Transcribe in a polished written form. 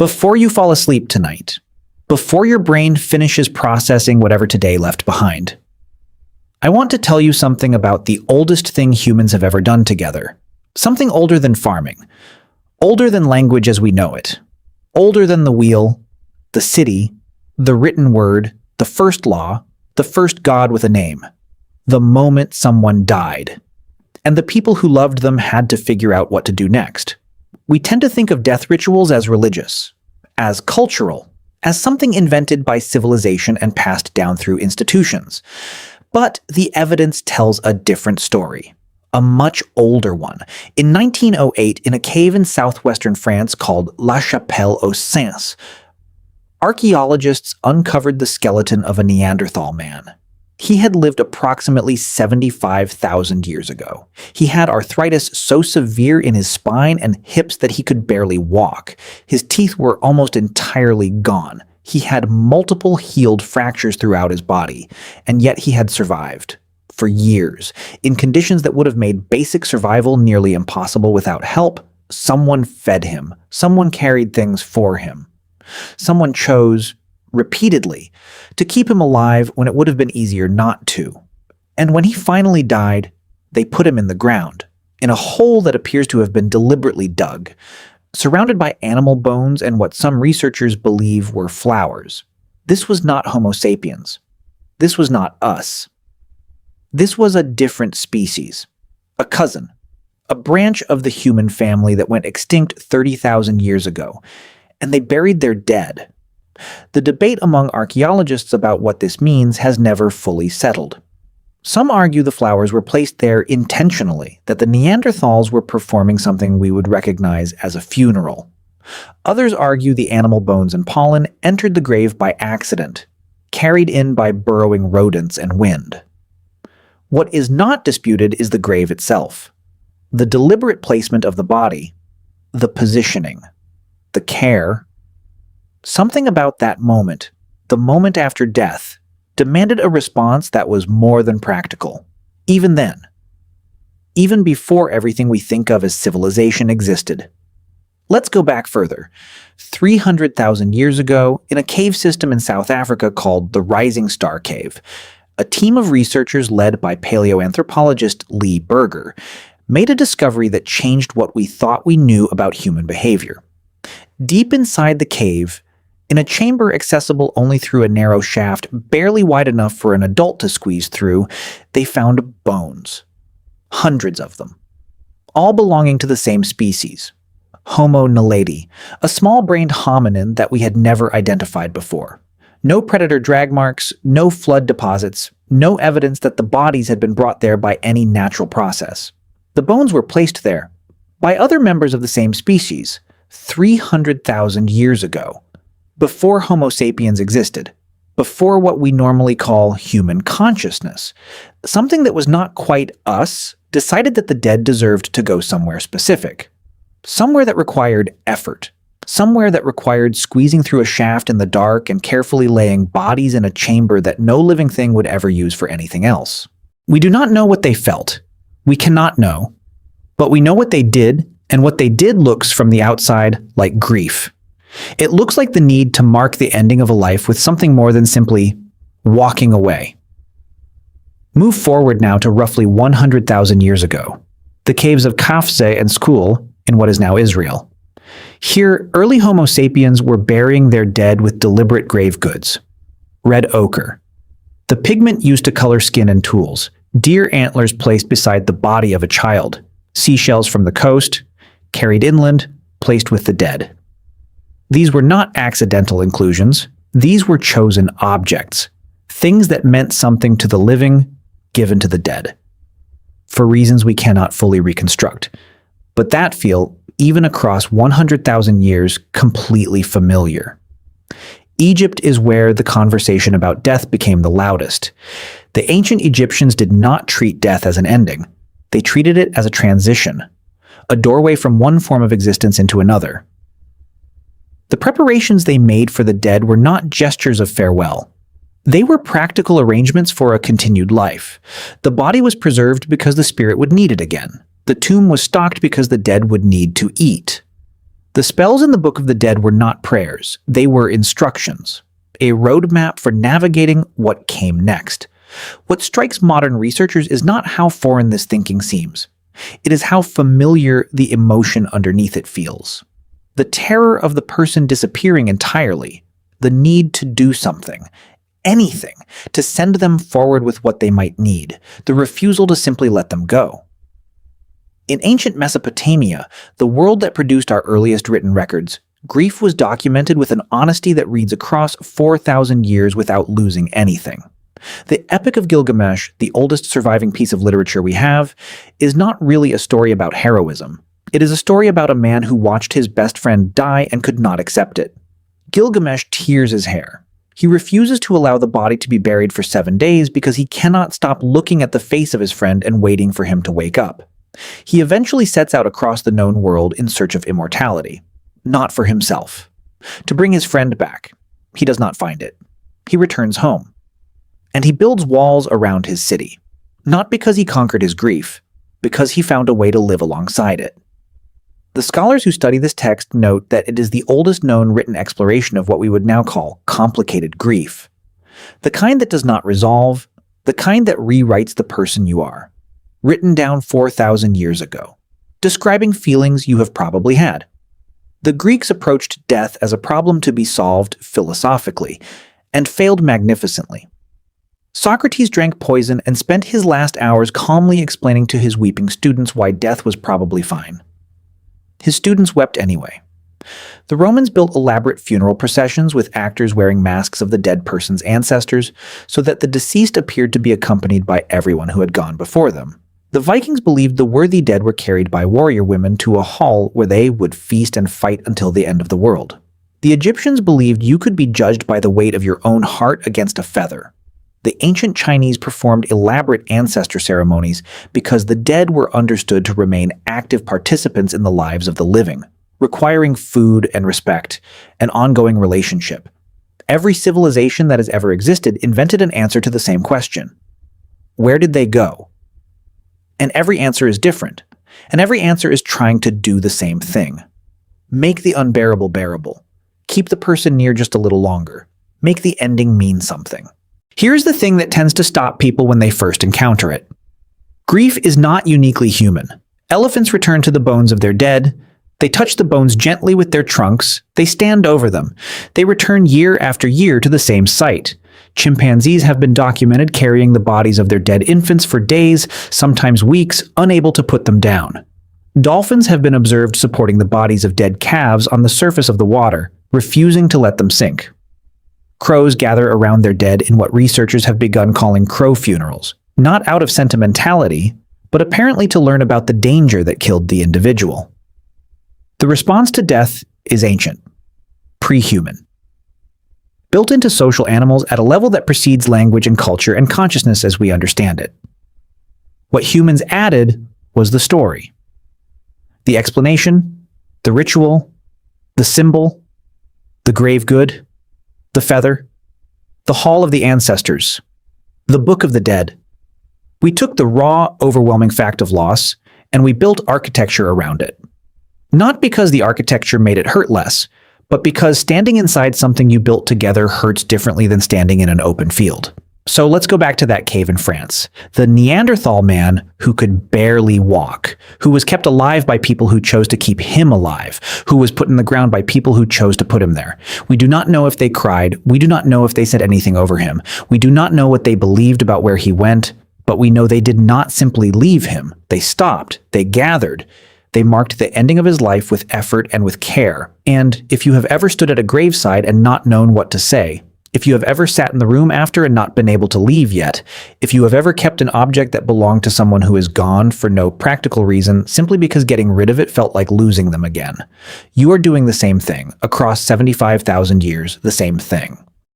Before you fall asleep tonight, before your brain finishes processing whatever today left behind, I want to tell you something about the oldest thing humans have ever done together. Something older than farming, older than language as we know it, older than the wheel, the city, the written word, the first law, the first god with a name, the moment someone died, and the people who loved them had to figure out what to do next. We tend to think of death rituals as religious, as cultural, as something invented by civilization and passed down through institutions. But the evidence tells a different story, a much older one. In 1908, in a cave in southwestern France called La Chapelle aux Saints, archaeologists uncovered the skeleton of a Neanderthal man. He had lived approximately 75,000 years ago. He had arthritis so severe in his spine and hips that he could barely walk. His teeth were almost entirely gone. He had multiple healed fractures throughout his body, and yet he had survived for years. In conditions that would have made basic survival nearly impossible without help, someone fed him. Someone carried things for him. Someone chose, repeatedly, to keep him alive when it would have been easier not to. And when he finally died, they put him in the ground, in a hole that appears to have been deliberately dug, surrounded by animal bones and what some researchers believe were flowers. This was not Homo sapiens. This was not us. This was a different species, a cousin, a branch of the human family that went extinct 30,000 years ago, and they buried their dead. The debate among archaeologists about what this means has never fully settled. Some argue the flowers were placed there intentionally, that the Neanderthals were performing something we would recognize as a funeral. Others argue the animal bones and pollen entered the grave by accident, carried in by burrowing rodents and wind. What is not disputed is the grave itself, the deliberate placement of the body, the positioning, the care. Something about that moment, the moment after death, demanded a response that was more than practical. Even then. Even before everything we think of as civilization existed. Let's go back further. 300,000 years ago, in a cave system in South Africa called the Rising Star Cave, a team of researchers led by paleoanthropologist Lee Berger made a discovery that changed what we thought we knew about human behavior. Deep inside the cave, in a chamber accessible only through a narrow shaft barely wide enough for an adult to squeeze through, they found bones. Hundreds of them. All belonging to the same species, Homo naledi, a small-brained hominin that we had never identified before. No predator drag marks, no flood deposits, no evidence that the bodies had been brought there by any natural process. The bones were placed there by other members of the same species 300,000 years ago. Before Homo sapiens existed, before what we normally call human consciousness, something that was not quite us decided that the dead deserved to go somewhere specific. Somewhere that required effort. Somewhere that required squeezing through a shaft in the dark and carefully laying bodies in a chamber that no living thing would ever use for anything else. We do not know what they felt. We cannot know. But we know what they did, and what they did looks from the outside like grief. It looks like the need to mark the ending of a life with something more than simply walking away. Move forward now to roughly 100,000 years ago, the caves of Kafse and Skul in what is now Israel. Here, early Homo sapiens were burying their dead with deliberate grave goods. Red ochre, the pigment used to color skin and tools, deer antlers placed beside the body of a child, seashells from the coast, carried inland, placed with the dead. These were not accidental inclusions. These were chosen objects, things that meant something to the living, given to the dead, for reasons we cannot fully reconstruct, but that feel, even across 100,000 years, completely familiar. Egypt is where the conversation about death became the loudest. The ancient Egyptians did not treat death as an ending. They treated it as a transition, a doorway from one form of existence into another. The preparations they made for the dead were not gestures of farewell. They were practical arrangements for a continued life. The body was preserved because the spirit would need it again. The tomb was stocked because the dead would need to eat. The spells in the Book of the Dead were not prayers, they were instructions, a roadmap for navigating what came next. What strikes modern researchers is not how foreign this thinking seems. It is how familiar the emotion underneath it feels. The terror of the person disappearing entirely, the need to do something, anything, to send them forward with what they might need, the refusal to simply let them go. In ancient Mesopotamia, the world that produced our earliest written records, grief was documented with an honesty that reads across 4,000 years without losing anything. The Epic of Gilgamesh, the oldest surviving piece of literature we have, is not really a story about heroism. It is a story about a man who watched his best friend die and could not accept it. Gilgamesh tears his hair. He refuses to allow the body to be buried for 7 days because he cannot stop looking at the face of his friend and waiting for him to wake up. He eventually sets out across the known world in search of immortality. Not for himself. To bring his friend back. He does not find it. He returns home. And he builds walls around his city. Not because he conquered his grief, because he found a way to live alongside it. The scholars who study this text note that it is the oldest known written exploration of what we would now call complicated grief. The kind that does not resolve, the kind that rewrites the person you are. Written down 4,000 years ago, describing feelings you have probably had. The Greeks approached death as a problem to be solved philosophically, and failed magnificently. Socrates drank poison and spent his last hours calmly explaining to his weeping students why death was probably fine. His students wept anyway. The Romans built elaborate funeral processions with actors wearing masks of the dead person's ancestors so that the deceased appeared to be accompanied by everyone who had gone before them. The Vikings believed the worthy dead were carried by warrior women to a hall where they would feast and fight until the end of the world. The Egyptians believed you could be judged by the weight of your own heart against a feather. The ancient Chinese performed elaborate ancestor ceremonies because the dead were understood to remain active participants in the lives of the living, requiring food and respect, an ongoing relationship. Every civilization that has ever existed invented an answer to the same question. Where did they go? And every answer is different, and every answer is trying to do the same thing. Make the unbearable bearable. Keep the person near just a little longer. Make the ending mean something. Here's the thing that tends to stop people when they first encounter it. Grief is not uniquely human. Elephants return to the bones of their dead. They touch the bones gently with their trunks. They stand over them. They return year after year to the same site. Chimpanzees have been documented carrying the bodies of their dead infants for days, sometimes weeks, unable to put them down. Dolphins have been observed supporting the bodies of dead calves on the surface of the water, refusing to let them sink. Crows gather around their dead in what researchers have begun calling crow funerals, not out of sentimentality, but apparently to learn about the danger that killed the individual. The response to death is ancient, pre-human. Built into social animals at a level that precedes language and culture and consciousness as we understand it. What humans added was the story. The explanation, the ritual, the symbol, the grave good, the feather, the hall of the ancestors, the book of the dead. We took the raw, overwhelming fact of loss, and we built architecture around it. Not because the architecture made it hurt less, but because standing inside something you built together hurts differently than standing in an open field. So let's go back to that cave in France. The Neanderthal man who could barely walk, who was kept alive by people who chose to keep him alive, who was put in the ground by people who chose to put him there. We do not know if they cried. We do not know if they said anything over him. We do not know what they believed about where he went, but we know they did not simply leave him. They stopped. They gathered. They marked the ending of his life with effort and with care. And if you have ever stood at a graveside and not known what to say, if you have ever sat in the room after and not been able to leave yet, if you have ever kept an object that belonged to someone who is gone for no practical reason, simply because getting rid of it felt like losing them again, you are doing the same thing, across 75,000 years, the same thing.